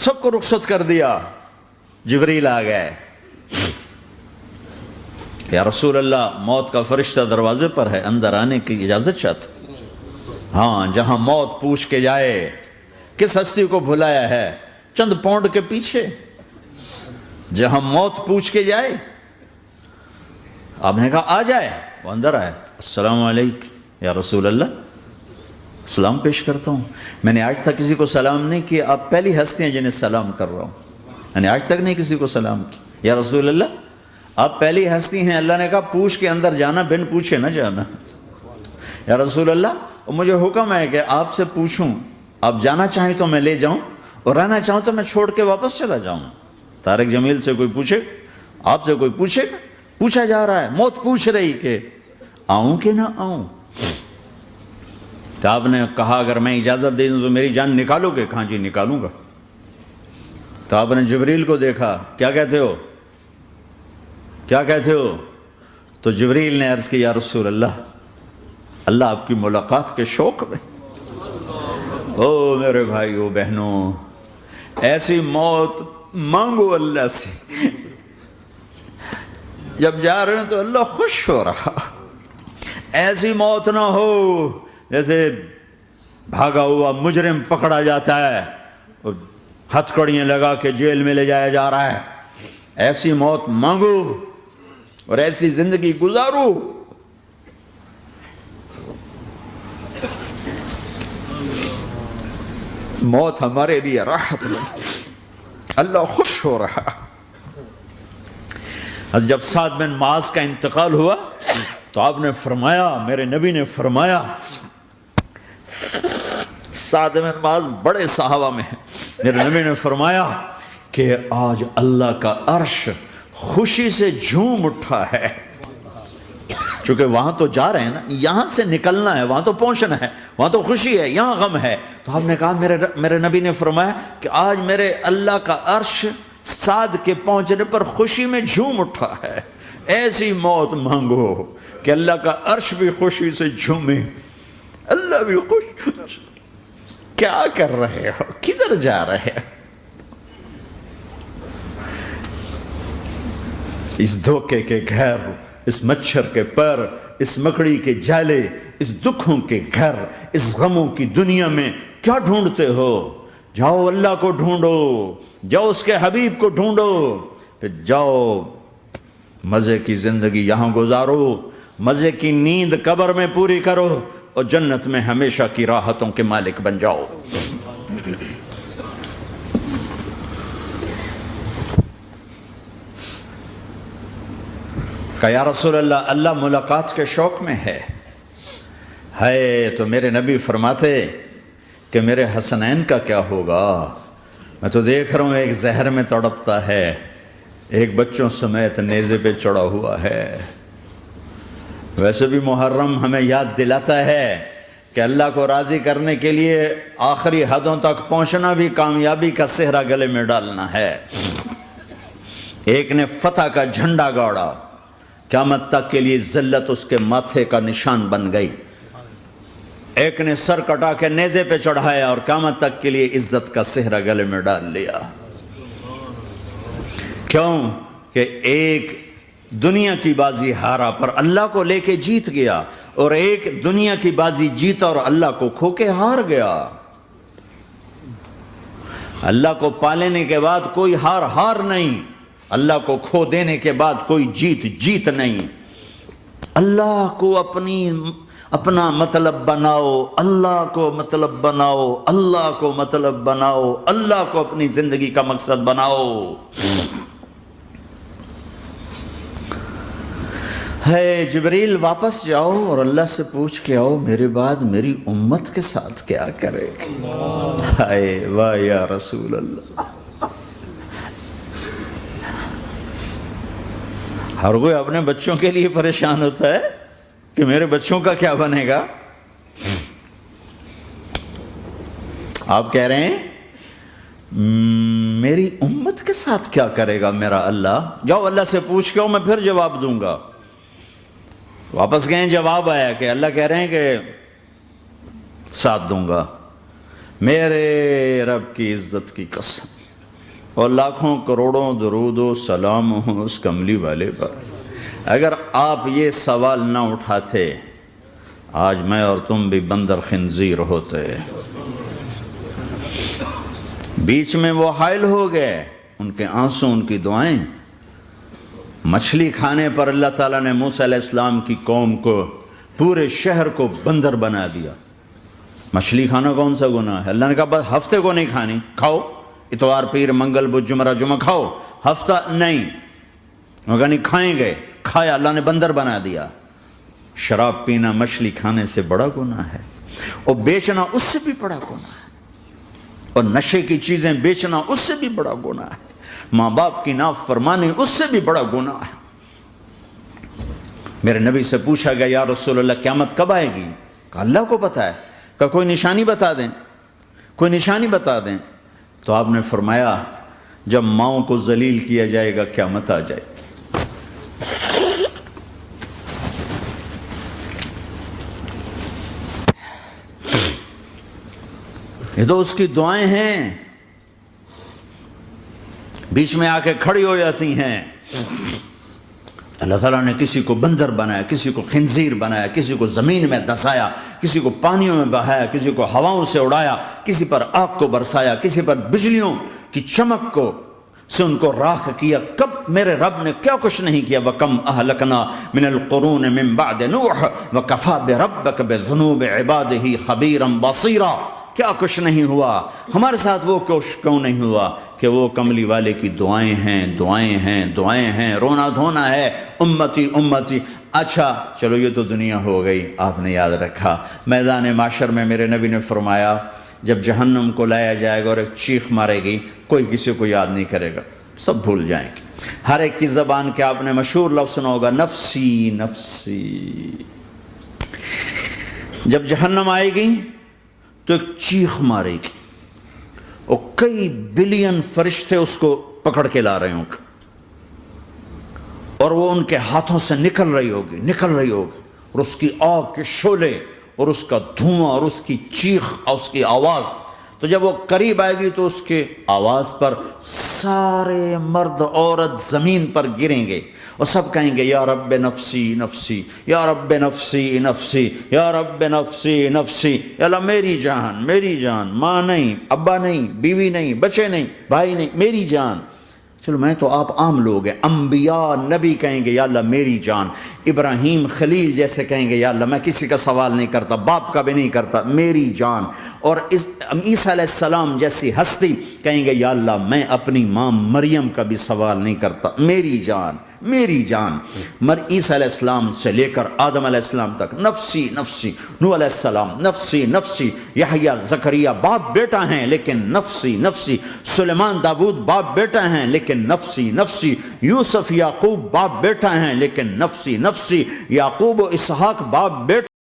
سب کو رخصت کر دیا. جبریل آ گئے. یا رسول اللہ موت کا فرشتہ دروازے پر ہے, اندر آنے کی اجازت چاہتا. ہاں, جہاں موت پوچھ کے جائے کس ہستی کو بھلایا ہے, چند پونڈ کے پیچھے جہاں موت پوچھ کے جائے. آپ نے کہا آ جائے, وہ اندر آئے. السلام علیکم یا رسول اللہ, سلام پیش کرتا ہوں. میں نے آج تک کسی کو سلام نہیں کیا, آپ پہلی ہستی ہیں جنہیں سلام کر رہا ہوں. میں نے آج تک نہیں کسی کو سلام کیا. یا رسول اللہ آپ پہلی ہستی ہیں. اللہ نے کہا پوچھ کے اندر جانا, بن پوچھے نہ جانا. یا رسول اللہ مجھے حکم ہے کہ آپ سے پوچھوں, آپ جانا چاہیں تو میں لے جاؤں, اور رہنا چاہوں تو میں چھوڑ کے واپس چلا جاؤں. طارق جمیل سے کوئی پوچھے, آپ سے کوئی پوچھے, پوچھا جا رہا ہے. موت پوچھ رہی کہ آؤں کہ نہ آؤں. تو آپ نے کہا اگر میں اجازت دے دوں تو میری جان نکالو گے؟ کہاں جی نکالوں گا. تو آپ نے جبریل کو دیکھا, کیا کہتے ہو, کیا کہتے ہو؟ تو جبریل نے عرض کی یا رسول اللہ, اللہ آپ کی ملاقات کے شوق میں. او میرے بھائیو بہنوں, ایسی موت مانگو اللہ سے. جب جا رہے ہیں تو اللہ خوش ہو رہا. ایسی موت نہ ہو جیسے بھاگا ہوا مجرم پکڑا جاتا ہے اور ہتھکڑیاں لگا کے جیل میں لے جایا جا رہا ہے. ایسی موت مانگو اور ایسی زندگی گزارو. موت ہمارے لیے راحت بن, اللہ خوش ہو رہا. جب سعد بن معاذ کا انتقال ہوا تو آپ نے فرمایا, میرے نبی نے فرمایا, سعد بن معاذ بڑے صحابہ میں ہیں, میرے نبی نے فرمایا کہ آج اللہ کا عرش خوشی سے جھوم اٹھا ہے. چونکہ وہاں تو جا رہے ہیں نا, یہاں سے نکلنا ہے, وہاں تو پہنچنا ہے, وہاں تو خوشی ہے, یہاں غم ہے. تو آپ نے کہا, میرے نبی نے فرمایا کہ آج میرے اللہ کا عرش سعد کے پہنچنے پر خوشی میں جھوم اٹھا ہے. ایسی موت مانگو کہ اللہ کا عرش بھی خوشی سے جھومے, اللہ بھی خوش. کیا کر رہے ہو, کدھر جا رہے ہو؟ اس دھوکے کے گھر, اس مچھر کے پر, اس مکڑی کے جالے, اس دکھوں کے گھر, اس غموں کی دنیا میں کیا ڈھونڈتے ہو؟ جاؤ اللہ کو ڈھونڈو, جاؤ اس کے حبیب کو ڈھونڈو, پھر جاؤ مزے کی زندگی یہاں گزارو, مزے کی نیند قبر میں پوری کرو, اور جنت میں ہمیشہ کی راحتوں کے مالک بن جاؤ. کہ یا رسول اللہ, اللہ ملاقات کے شوق میں ہے. تو میرے نبی فرماتے کہ میرے حسنین کا کیا ہوگا؟ میں تو دیکھ رہا ہوں ایک زہر میں تڑپتا ہے, ایک بچوں سمیت نیزے پہ چڑھا ہوا ہے. ویسے بھی محرم ہمیں یاد دلاتا ہے کہ اللہ کو راضی کرنے کے لیے آخری حدوں تک پہنچنا بھی کامیابی کا صحرا گلے میں ڈالنا ہے. ایک نے فتح کا جھنڈا گاڑا, قیامت تک کے لیے ذلت اس کے ماتھے کا نشان بن گئی. ایک نے سر کٹا کے نیزے پہ چڑھایا اور قیامت تک کے لیے عزت کا صحرا گلے میں ڈال لیا. کیوں کہ ایک دنیا کی بازی ہارا پر اللہ کو لے کے جیت گیا, اور ایک دنیا کی بازی جیتا اور اللہ کو کھو کے ہار گیا. اللہ کو پالینے کے بعد کوئی ہار نہیں, اللہ کو کھو دینے کے بعد کوئی جیت نہیں. اللہ کو اپنا مطلب بناؤ, اللہ کو مطلب بناؤ, اللہ کو مطلب بناؤ, اللہ کو اپنی زندگی کا مقصد بناؤ. ہے جبریل واپس جاؤ اور اللہ سے پوچھ کے آؤ میرے بعد میری امت کے ساتھ کیا کرے. ہائے واہ یا رسول اللہ. ہر کوئی اپنے بچوں کے لیے پریشان ہوتا ہے کہ میرے بچوں کا کیا بنے گا. آپ کہہ رہے ہیں میری امت کے ساتھ کیا کرے گا میرا اللہ. جاؤ اللہ سے پوچھ کے آؤ, میں پھر جواب دوں گا. واپس گئے, جواب آیا کہ اللہ کہہ رہے ہیں کہ ساتھ دوں گا. میرے رب کی عزت کی قسم, اور لاکھوں کروڑوں درود و سلام ہوں اس کملی والے پر۔ اگر آپ یہ سوال نہ اٹھاتے آج میں اور تم بھی بندر خنزیر ہوتے۔ بیچ میں وہ حائل ہو گئے، ان کے آنسو، ان کی دعائیں۔ مچھلی کھانے پر اللہ تعالیٰ نے موسیٰ علیہ السلام کی قوم کو، پورے شہر کو بندر بنا دیا۔ مچھلی کھانا کون سا گناہ ہے؟ اللہ نے کہا بس ہفتے کو نہیں کھانی، کھاؤ، اتوار پیر منگل بدھ جمعہ جمعہ کھاؤ، ہفتہ نہیں۔ مگر نہیں کھائیں گے، کھایا، اللہ نے بندر بنا دیا۔ شراب پینا مچھلی کھانے سے بڑا گناہ ہے، اور بیچنا اس سے بھی بڑا گناہ ہے، اور نشے کی چیزیں بیچنا اس سے بھی بڑا گناہ ہے، ماں باپ کی نافرمانی اس سے بھی بڑا گناہ ہے۔ میرے نبی سے پوچھا گیا یا رسول اللہ قیامت کب آئے گی؟ کہا اللہ کو پتہ ہے۔ کہا کوئی نشانی بتا دیں، کوئی نشانی بتا دیں۔ تو آپ نے فرمایا جب ماؤں کو ذلیل کیا جائے گا قیامت آ جائے گی۔ یہ تو اس کی دعائیں ہیں، بیچ میں آ کے کھڑی ہو جاتی ہیں۔ اللہ تعالیٰ نے کسی کو بندر بنایا، کسی کو خنزیر بنایا، کسی کو زمین میں دسایا، کسی کو پانیوں میں بہایا، کسی کو ہواؤں سے اڑایا، کسی پر آگ کو برسایا، کسی پر بجلیوں کی چمک کو سے ان کو راکھ کیا۔ کب میرے رب نے کیا کچھ نہیں کیا۔ وَكَمْ أَهْلَكْنَا مِنَ الْقُرُونِ مِنْ بَعْدِ نُوحٍ وَكَفَى بِرَبِّكَ بِذُنُوبِ عِبَادِهِ خَبِيرًا بَصِيرًا۔ کیا کچھ نہیں ہوا ہمارے ساتھ، وہ کچھ کیوں نہیں ہوا کہ وہ کملی والے کی دعائیں ہیں، دعائیں ہیں، دعائیں ہیں، رونا دھونا ہے، امتی امتی۔ اچھا چلو یہ تو دنیا ہو گئی، آپ نے یاد رکھا۔ میدان معاشر میں میرے نبی نے فرمایا جب جہنم کو لایا جائے گا اور ایک چیخ مارے گی، کوئی کسی کو یاد نہیں کرے گا، سب بھول جائیں گے۔ ہر ایک کی زبان کے آپ نے مشہور لفظ سنا ہوگا، نفسی نفسی۔ جب جہنم آئے گی تو ایک چیخ مارے گی، اور کئی بلین فرشتے اس کو پکڑ کے لا رہے ہوں گے، اور وہ ان کے ہاتھوں سے نکل رہی ہوگی، اور اس کی آگ کے شعلے اور اس کا دھواں اور اس کی چیخ اور اس کی آواز۔ تو جب وہ قریب آئے گی تو اس کے آواز پر سارے مرد عورت زمین پر گریں گے، اور سب کہیں گے یا رب نفسی نفسی، یا رب نفسی نفسی، یا رب نفسی نفسی۔ یا اللہ میری جان، میری جان، ماں نہیں، ابا نہیں، بیوی نہیں، بچے نہیں، بھائی نہیں، میری جان۔ چلو میں تو آپ عام لوگ ہیں، انبیاء نبی کہیں گے یا اللہ میری جان، ابراہیم خلیل جیسے کہیں گے یا اللہ میں کسی کا سوال نہیں کرتا، باپ کا بھی نہیں کرتا، میری جان۔ اور عیسیٰ علیہ السلام جیسی ہستی کہیں گے یا اللہ میں اپنی ماں مریم کا بھی سوال نہیں کرتا، میری جان، میری جان۔ عیسیٰ علیہ السلام سے لے کر آدم علیہ السلام تک نفسی نفسی، نوح علیہ السلام نفسی نفسی، یحییٰ زکریا باپ بیٹا ہیں لیکن نفسی نفسی، سلیمان داؤد باپ بیٹا ہیں لیکن نفسی نفسی، یوسف یعقوب باپ بیٹا ہیں لیکن نفسی نفسی، یعقوب و اسحاق باپ بیٹا